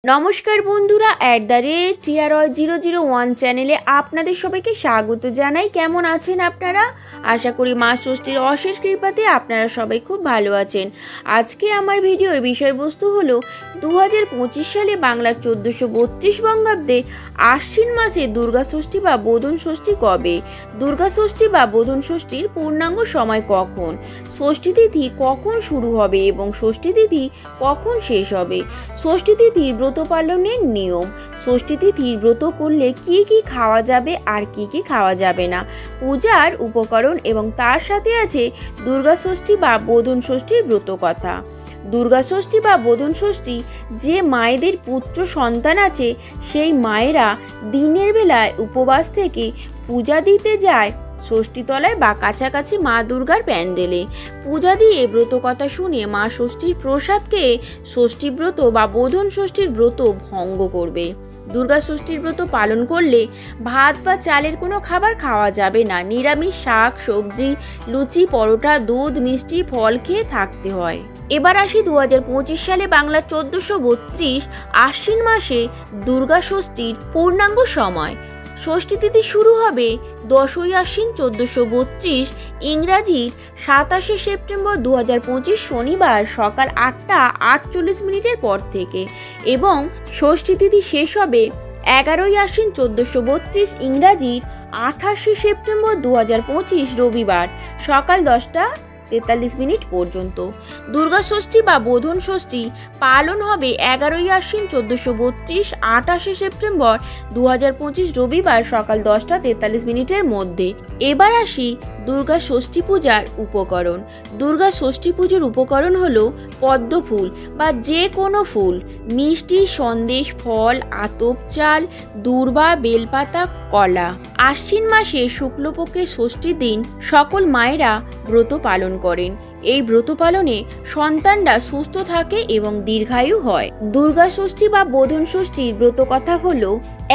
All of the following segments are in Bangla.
নমস্কার বন্ধুরা, @TRY001 চ্যানেলে আপনাদের সবাইকে স্বাগত জানাই। কেমন আছেন আপনারা? আশা করি মা ষষ্ঠীর অশেষ কৃপাতে আপনারা সবাই খুব ভালো আছেন। আজকে আমার ভিডিওর বিষয়বস্তু হলো 2025 সালে বাংলার 1432 বঙ্গাব্দে আশ্বিন মাসে দুর্গা ষষ্ঠী বা বোধন ষষ্ঠী কবে, দুর্গা ষষ্ঠী বা বোধন ষষ্ঠীর পূর্ণাঙ্গ সময় কখন, ষষ্ঠী তিথি কখন শুরু হবে এবং ষষ্ঠী তিথি কখন শেষ হবে, ষষ্ঠী তিথির ব্রত পালনের নিয়ম, ষষ্ঠী তিথির ব্রত করলে কি কি খাওয়া যাবে আর কি কি খাওয়া যাবে না, পূজার উপকরণ এবং তার সাথে আছে দুর্গা ষষ্ঠী বা বোধন ষষ্ঠীর ব্রত কথা। দুর্গা ষষ্ঠী বা বোধন ষষ্ঠী যে মায়েদের পুত্র সন্তান আছে সেই মায়েরা দিনের বেলায় উপবাস থেকে পূজা দিতে যায় ষষ্ঠীতলায় বা কাছাকাছি মা দুর্গার প্যান্ডেলে। পূজা দিয়ে ব্রত কথা শুনে মা ষষ্ঠীর প্রসাদ খেয়ে ষষ্ঠী ব্রত বা বোধন ষষ্ঠীর ব্রত ভঙ্গ করবে। দুর্গা ষষ্ঠীর ব্রত পালন করলে ভাত বা চালের কোনো খাবার খাওয়া যাবে না। নিরামিষ শাক সবজি, লুচি, পরোটা, দুধ, মিষ্টি, ফল খেয়ে থাকতে হয়। এবার আসি 2025 সালে বাংলার 1432 আশ্বিন মাসে দুর্গা ষষ্ঠীর পূর্ণাঙ্গ সময়। ষষ্ঠী তিথি শুরু হবে 10ই আশ্বিন 1432, ইংরাজির 27শে সেপ্টেম্বর 2025 শনিবার সকাল 8টা 48 পর থেকে এবং ষষ্ঠী তিথি শেষ হবে 11ই আশ্বিন 1432, ইংরাজির 28শে সেপ্টেম্বর 2025 রবিবার সকাল 10টা 43 পর্যন্ত। দুর্গা ষষ্ঠী বা বোধন ষষ্ঠী পালন হবে 11ই আশ্বিন 1432, 28শে সেপ্টেম্বর 2025 রবিবার সকাল 10টা 43 মধ্যে। এবার আসি দুর্গা ষষ্ঠী পূজার উপকরণ। দুর্গা ষষ্ঠী পুজোর উপকরণ হলো পদ্ম ফুল বা যে কোনো ফুল, মিষ্টি, সন্দেশ, ফল, আতপ চাল, দূর্বা, বেলপাতা, কলা। আশ্বিন মাসে শুক্লপক্ষের ষষ্ঠীর দিন সকল মায়েরা ব্রত পালন করেন। এই ব্রত পালনে সন্তানরা সুস্থ থাকে এবং দীর্ঘায়ু হয়। দুর্গা ষষ্ঠী বা বোধন ষষ্ঠীর ব্রত কথা হলো,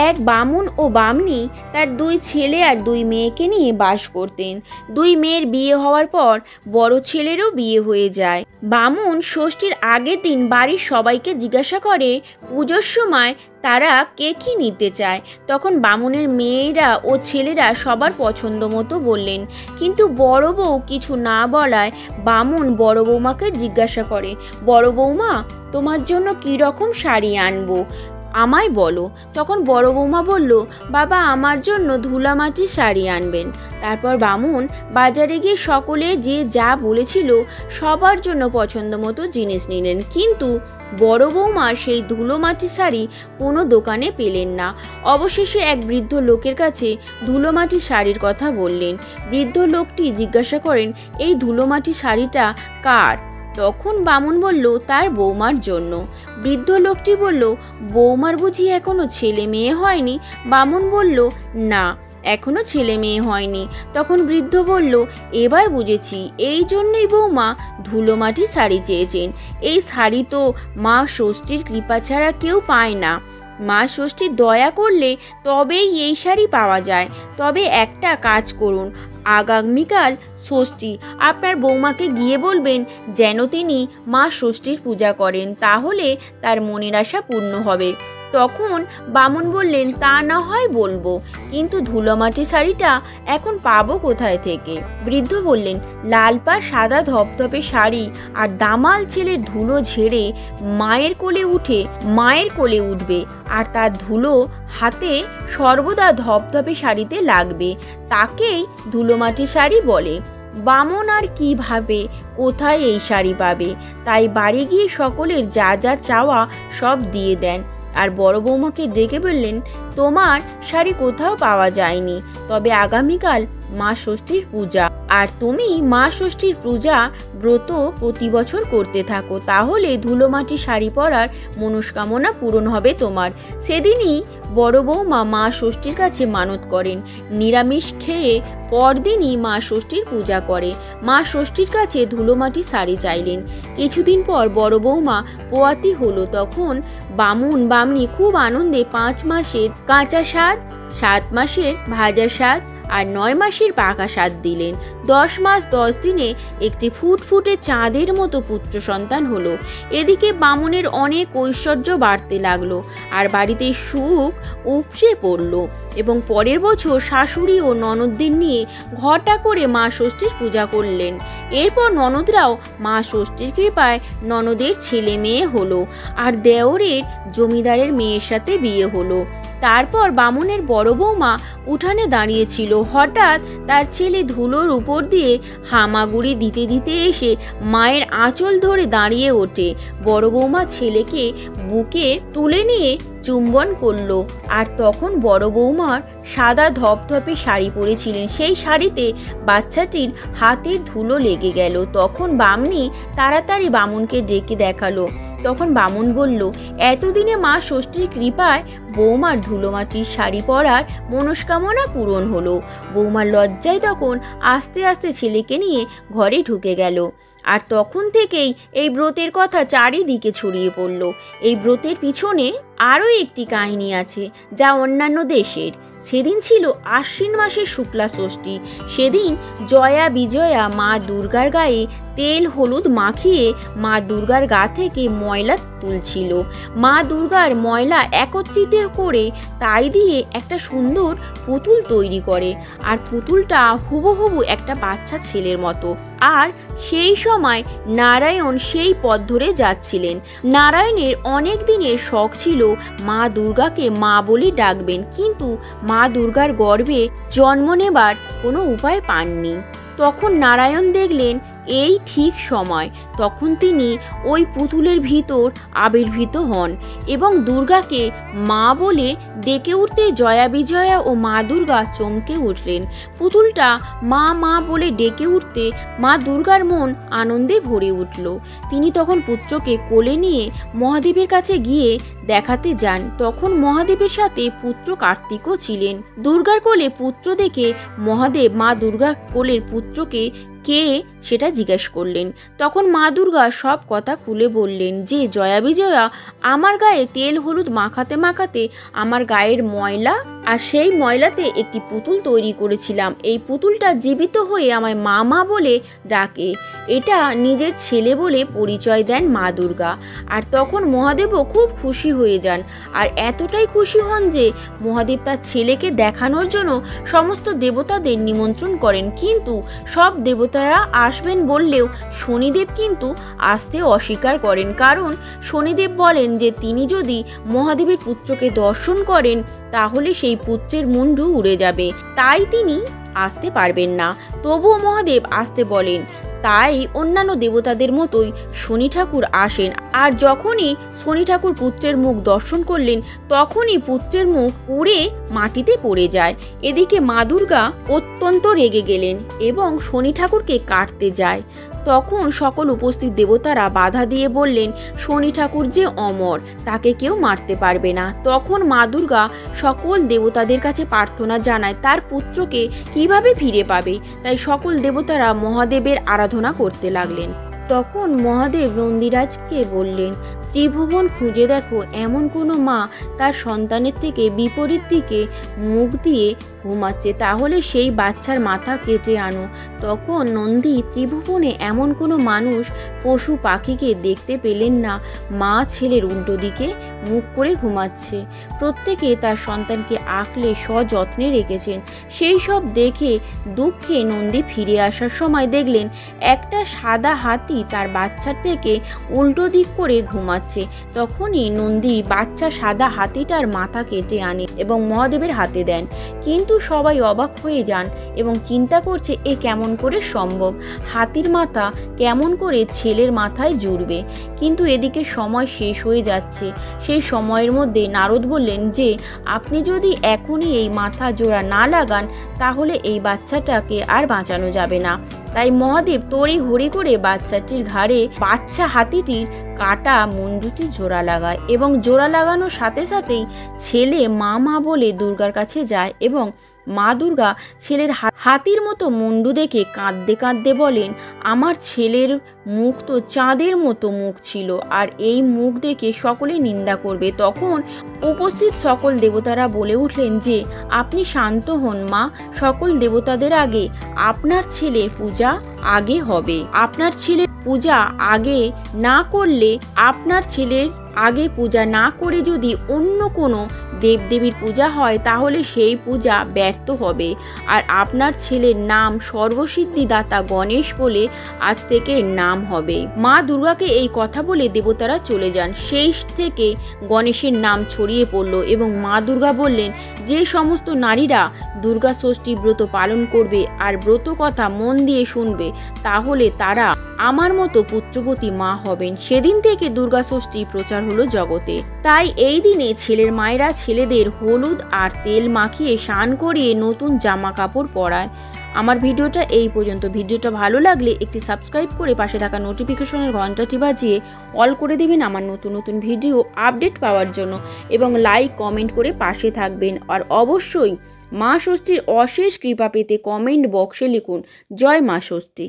এক বামুন ও বামনী তার 2 ছেলে আর 2 মেয়েকে নিয়ে বাস করতেন। 2 মেয়ের বিয়ে হওয়ার পর বড় ছেলেরও বিয়ে হয়ে যায়। বামুন ষষ্ঠীর আগের দিন বাড়ির সবাইকে জিজ্ঞাসা করে পুজোর সময় তারা কে কি নিতে চায়। তখন বামুনের মেয়েরা ও ছেলেরা সবার পছন্দ মতো বললেন, কিন্তু বড় বউ কিছু না বলায় বামুন বড় বৌমাকে জিজ্ঞাসা করে, বড় বৌমা তোমার জন্য কী রকম শাড়ি আনবো আমায় বলো। তখন বড় বৌমা বলল, বাবা আমার জন্য ধুলামাটির শাড়ি আনবেন। তারপর বামুন বাজারে গিয়ে সকলে যে যা বলেছিল সবার জন্য পছন্দ মতো জিনিস নিলেন, কিন্তু বড় বৌমা সেই ধুলোমাটির শাড়ি কোনো দোকানে পেলেন না। অবশেষে এক বৃদ্ধ লোকের কাছে ধুলোমাটির শাড়ির কথা বললেন। বৃদ্ধ লোকটি জিজ্ঞাসা করেন, এই ধুলোমাটির শাড়িটা কার? তখন বামুন বলল, তার বৌমার জন্য। বৃদ্ধ লোকটি বলল, বৌমার বুঝি এখনো ছেলে মেয়ে হয়নি? বামুন বলল, না এখনো ছেলে মেয়ে হয়নি। তখন বৃদ্ধ বলল, এবার বুঝেছি, এই জন্যই বৌমা ধুলোমাটির শাড়ি চেয়েছেন। এই শাড়ি তো মা ষষ্ঠীর কৃপা ছাড়া কেউ পায় না। মা ষষ্ঠী দয়া করলে তবেই এই শাড়ি পাওয়া যায়। তবে একটা কাজ করুন, আগামীকাল ষষ্ঠী, আপনার বৌমাকে গিয়ে বলবেন যেন তিনি মা ষষ্ঠীর পূজা করেন, তাহলে তার মনের আশা পূর্ণ হবে। তখন বামুন বললেন, তা না হয় বলবো, কিন্তু ধুলোমাটির শাড়িটা এখন পাবো কোথায় থেকে? বৃদ্ধ বললেন, লাল পাড় সাদা ধপধপে শাড়ি আর দামাল ছেলের ধুলো ঝেড়ে মায়ের কোলে উঠবে আর তার ধুলো হাতে সর্বদা ধপধপে শাড়িতে লাগবে, তাকেই ধুলোমাটির শাড়ি বলে। বামন আর কিভাবে কোথায় এই শাড়ি পাবে? তাই বাড়ি গিয়ে সকলের যা যা চাওয়া সব দিয়ে দেন আর বড় বৌমাকে ডেকে বললেন, তোমার শাড়ি কোথাও পাওয়া যায়নি, তবে আগামীকাল মা ষষ্ঠীর পূজা, আর তুমি মা ষষ্ঠীর পূজা ব্রত প্রতি বছর করতে থাকো, তাহলে ধুলোমাটি শাড়ি পরার মনস্কামনা পূরণ হবে তোমার। সেদিনই বড় বৌমা মা ষষ্ঠীর কাছে মানত করেন। নিরামিষ খেয়ে পরদিনই মা ষষ্ঠীর পূজা করে। মা ষষ্ঠীর কাছে ধুলোমাটি শাড়ি চাইলেন। কিছুদিন পর বড় বৌমা পোয়াতি হলো। তখন বামুন বামনি খুব আনন্দে 5 মাসের কাঁচা শাক, 7 মাসের ভাজা শাক আর 9 মাসের পাকা সাত দিলেন। 10 মাস 10 দিনে একটি ফুটফুটে চাঁদের মতো পুত্র সন্তান হলো। এদিকে বামুনের অনেক ঐশ্বর্য বাড়তে লাগলো আর বাড়িতে সুখ উপচে পড়লো এবং পরের বছর শাশুড়ি ও ননদদের নিয়ে ঘটা করে মা ষষ্ঠীর পূজা করলেন। এরপর ননদরাও মা ষষ্ঠীর কৃপায় ননদের ছেলে মেয়ে হলো আর দেওরের জমিদারের মেয়ের সাথে বিয়ে হলো। তারপর বামুনের বড় বৌমা উঠানে দাঁড়িয়েছিল। হঠাৎ তার ছেলে ধুলোর উপর দিয়ে হামাগুড়ি দিতে দিতে এসে মায়ের আঁচল ধরে দাঁড়িয়ে ওঠে। বড় বৌমা ছেলেকে বুকে তুলে নিয়ে চুম্বন করলো আর তখন বড় বৌমার সাদা ধপধপে শাড়ি পরেছিলেন, সেই শাড়িতে বাচ্চাটির হাতের ধুলো লেগে গেল। তখন বামনি তাড়াতাড়ি বামুনকে ডেকে দেখালো। তখন বামুন বলল, এতদিনে মা ষষ্ঠীর কৃপায় বৌমার ধুলো মাটির শাড়ি পরার মনস্কামনা পূরণ হলো। বৌমার লজ্জায় তখন আস্তে আস্তে ছেলেকে নিয়ে ঘরে ঢুকে গেল। আর তখন থেকেই এই ব্রতের কথা চারিদিকে ছড়িয়ে পড়ল। এই ব্রতের পিছনে আরও একটি কাহিনী আছে যা অন্যান্য দেশের। সেদিন ছিল আশ্বিন মাসের শুক্লা ষষ্ঠী। সেদিন জয়া বিজয়া মা দুর্গার গায়ে তেল হলুদ মাখিয়ে মা দুর্গার গা থেকে ময়লা তুলছিল। মা দুর্গার ময়লা একত্রিত করে তাই দিয়ে একটা সুন্দর পুতুল তৈরি করে আর পুতুলটা হুবহু একটা বাচ্চা ছেলের মতো। আর সেই সময় নারায়ণ সেই পথ ধরে যাচ্ছিলেন। নারায়ণের অনেক দিনের শখ ছিল মা দুর্গাকে মা বলে ডাকবেন, কিন্তু মা দুর্গার গর্ভে জন্ম নেবার কোনো উপায় পাননি। তখন নারায়ণ দেখলেন এই ঠিক সময়। তখন তিনি ওই পুতুলের ভিতর আবির্ভূত হন এবং দুর্গাকে মা বলে ডেকে উঠতে জয়া বিজয়া ও মা দুর্গা চমকে উঠলেন। পুতুলটা মা মা বলে ডেকে উঠতে মা দুর্গার মন আনন্দে ভরে উঠল। তিনি তখন পুত্রকে কোলে নিয়ে মহাদেবের কাছে গিয়ে দেখাতে যান। তখন মহাদেবের সাথে পুত্র কার্তিকও ছিলেন। দুর্গার কোলে পুত্র দেখে মহাদেব মা দুর্গার কোলের পুত্রকে কে সেটা জিজ্ঞেস করলেন। তখন মা দুর্গা সব কথা খুলে বললেন যে জয়া বিজয়া আমার গায়ে তেল হলুদ মাখাতে মাখাতে আমার গায়ের ময়লা আর সেই ময়লাতে একটি পুতুল তৈরি করেছিলাম। এই পুতুলটা জীবিত হয়ে আমায় মা মা বলে ডাকে। এটা নিজের ছেলে বলে পরিচয় দেন মা দুর্গা। আর তখন মহাদেবও খুব খুশি হয়ে যান আর এতটাই খুশি হন যে মহাদেব তার ছেলেকে দেখানোর জন্য সমস্ত দেবতাদের নিমন্ত্রণ করেন। কিন্তু সব দেবতারা আসবেন বললেও শনিদেব কিন্তু আসতে অস্বীকার করেন, কারণ শনিদেব বলেন যে তিনি যদি মহাদেবের পুত্রকে দর্শন করেন তাহলে সেই পুত্রের মুন্ডু উড়ে যাবে, তাই তিনি আসতে পারবেন না। তবুও মহাদেব আসতে বলেন। তাই অন্যান্য দেবতাদের মতোই শনি ঠাকুর আসেন। আর যখনই শনি ঠাকুর পুত্রের মুখ দর্শন করলেন তখনই পুত্রের মুখ উড়ে মাটিতে পড়ে যায়। এদিকে মা দুর্গা অত্যন্ত রেগে গেলেন এবং শনি ঠাকুরকে কাটতে যায়। তখন সকল উপস্থিত দেবতারা বাধা দিয়ে বললেন শনি ঠাকুর যে অমর, তাকে কেউ মারতে পারবে না। তখন মা দুর্গা সকল দেবতাদের কাছে প্রার্থনা জানায় তার পুত্রকে কিভাবে ফিরে পাবে। তাই সকল দেবতারা মহাদেবের আরাধনা করতে লাগলেন। তখন মহাদেব নন্দীরাজকে বললেন, ত্রিভুবন খুঁজে দেখো এমন কোনো মা তার সন্তানের থেকে বিপরীত দিকে মুখ দিয়ে ঘুমাচ্ছে, তাহলে সেই বাচ্চার মাথা কেটে আনো। তখন নন্দী ত্রিভুবনে এমন কোনো মানুষ পশু পাখিকে দেখতে পেলেন না মা ছেলের উল্টো দিকে মুখ করে ঘুমাচ্ছে। প্রত্যেকে তার সন্তানকে আঁকলে সযত্নে রেখেছেন। সেই সব দেখে দুঃখে নন্দী ফিরে আসার সময় দেখলেন একটা সাদা হাতি তার বাচ্চার থেকে উল্টো দিক করে ঘুমাচ্ছে। তখনই নন্দী বাচ্চা সাদা হাতিটার মাথা কেটে আনে এবং মহাদেবের হাতে দেন। কিন্তু সবাই অবাক হয়ে যান এবং চিন্তা করছে এ কেমন করে সম্ভব, হাতির মাথা কেমন করে ছেলের মাথায় জুড়বে। কিন্তু এদিকে সময় শেষ হয়ে যাচ্ছে। সেই সময়ের মধ্যে নারদ বললেন যে আপনি যদি এখনই এই মাথা জোড়া না লাগান তাহলে এই বাচ্চাটাকে আর বাঁচানো যাবে না। তাই মহাদেব তড়ি ঘড়ি করে বাচ্চাটির ঘাড়ে বাচ্চা হাতিটির কাটা মুন্ডুটি জোড়া লাগায় এবং জোড়া লাগানোর সাথে সাথেই ছেলে মা মা বলে দুর্গার কাছে যায় এবং মা দুর্গা ছেলের হাতির মতো মুন্ডু দেখে কাঁদতে কাঁদতে বলেন, আমার ছেলের মুখ তো চাঁদের মতো মুখ ছিল, আর এই মুখ দেখে সকলে নিন্দা করবে। তখন উপস্থিত সকল দেবতারা বলে উঠলেন যে আপনি শান্ত হন মা, সকল দেবতাদের আগে আপনার ছেলের পূজা আগে হবে। আপনার ছেলের পূজা আগে না করলে, আপনার ছেলের আগে পূজা না করে যদি অন্য কোনো দেবদেবীর পূজা হয় তাহলে সেই পূজা ব্যর্থ হবে, আর আপনার ছেলের নাম সর্বসিদ্ধিদাতা গণেশ বলে আজ থেকে নাম হবে। মা দুর্গাকে এই কথা বলে দেবতারা চলে যান। সেই থেকে গণেশের নাম ছড়িয়ে পড়ল এবং মা দুর্গা বললেন, যে সমস্ত নারীরা দুর্গা ষষ্ঠী ব্রত পালন করবে আর ব্রত কথা মন দিয়ে শুনবে তাহলে তারা আমার মতো পুত্রবতী মা হবেন। সেদিন থেকে দুর্গা ষষ্ঠী প্রচার হলো জগতে। তাই এই দিনে ছেলের মায়েরা ছেলেদের হলুদ আর তেল মাখিয়ে স্নান করিয়ে নতুন জামা কাপড় পরায়। আমার ভিডিওটা এই পর্যন্ত। ভিডিওটা ভালো লাগলে একটি সাবস্ক্রাইব করে পাশে থাকা নোটিফিকেশনের ঘন্টাটি বাজিয়ে অল করে দেবেন আমার নতুন নতুন ভিডিও আপডেট পাওয়ার জন্য, এবং লাইক কমেন্ট করে পাশে থাকবেন। আর অবশ্যই মা ষষ্ঠীর অশেষ কৃপা পেতে কমেন্ট বক্সে লিখুন জয় মা ষষ্ঠী।